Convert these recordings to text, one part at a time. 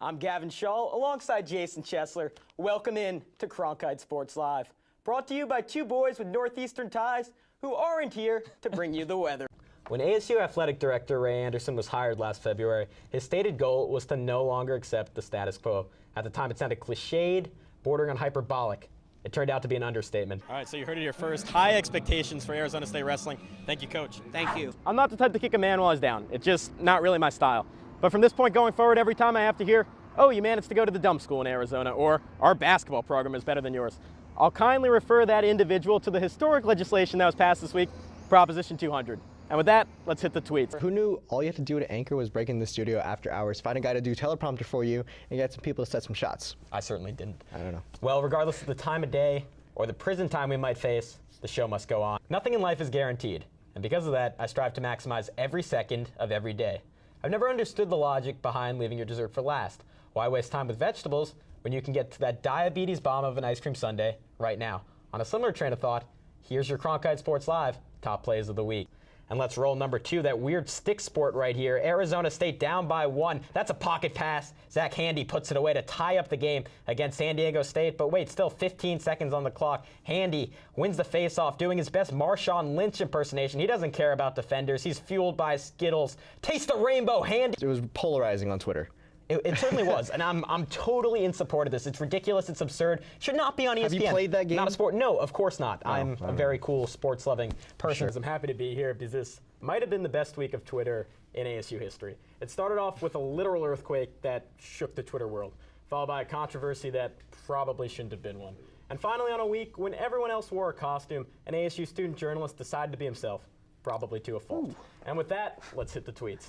I'm Gavin Schall, alongside Jason Chesler. Welcome in to Cronkite Sports Live. Brought to you by two boys with Northeastern ties who aren't here to bring you the weather. When ASU Athletic Director Ray Anderson was hired last February, his stated goal was to no longer accept the status quo. At the time, it sounded cliched, bordering on hyperbolic. It turned out to be an understatement. All right, so you heard it here first. High expectations for Arizona State wrestling. Thank you, Coach. Thank you. I'm not the type to kick a man while he's down. It's just not really my style. But from this point going forward, every time I have to hear, oh, you managed to go to the dumb school in Arizona, or our basketball program is better than yours, I'll kindly refer that individual to the historic legislation that was passed this week, Proposition 200. And with that, let's hit the tweets. Who knew all you had to do to anchor was break in the studio after hours, find a guy to do teleprompter for you, and get some people to set some shots? I certainly didn't. I don't know. Well, regardless of the time of day or the prison time we might face, the show must go on. Nothing in life is guaranteed. And because of that, I strive to maximize every second of every day. I've never understood the logic behind leaving your dessert for last. Why waste time with vegetables when you can get to that diabetes bomb of an ice cream sundae right now? On a similar train of thought, here's your Cronkite Sports Live top plays of the week. And let's roll number 2, that weird stick sport right here. Arizona State down by 1. That's a pocket pass. Zach Handy puts it away to tie up the game against San Diego State. But wait, still 15 seconds on the clock. Handy wins the faceoff, doing his best Marshawn Lynch impersonation. He doesn't care about defenders. He's fueled by Skittles. Taste the rainbow, Handy. It was polarizing on Twitter. It certainly was, and I'm totally in support of this. It's ridiculous. It's absurd. Should not be on ESPN. Have you played that game? Not a sport. No, of course not. Oh, I'm a very cool, sports-loving person. Sure. I'm happy to be here because this might have been the best week of Twitter in ASU history. It started off with a literal earthquake that shook the Twitter world, followed by a controversy that probably shouldn't have been one. And finally, on a week when everyone else wore a costume, an ASU student journalist decided to be himself, probably to a fault. Ooh. And with that, let's hit the tweets.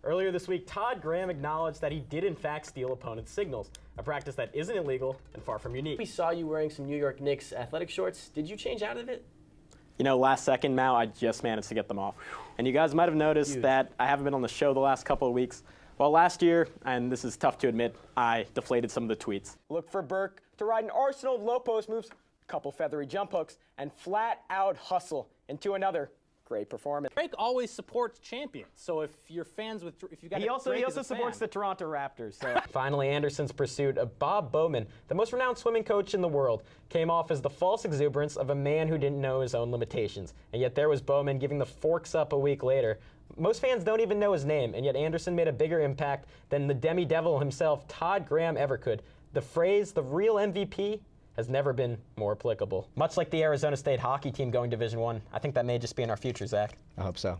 Earlier this week, Todd Graham acknowledged that he did in fact steal opponents' signals, a practice that isn't illegal and far from unique. We saw you wearing some New York Knicks athletic shorts. Did you change out of it? You know, last second, Mao, I just managed to get them off. And you guys might have noticed that I haven't been on the show the last couple of weeks. Well, last year, and this is tough to admit, I deflated some of the tweets. Look for Burke to ride an arsenal of low post moves, couple feathery jump hooks, and flat out hustle into another great performance. Drake always supports champions. So if you're fans with, if you got he also supports the Toronto Raptors. So. Finally, Anderson's pursuit of Bob Bowman, the most renowned swimming coach in the world, came off as the false exuberance of a man who didn't know his own limitations. And yet there was Bowman giving the forks up a week later. Most fans don't even know his name, and yet Anderson made a bigger impact than the demi-devil himself, Todd Graham, ever could. The phrase, the real MVP, has never been more applicable. Much like the Arizona State hockey team going Division I, I think that may just be in our future, Zach. I hope so.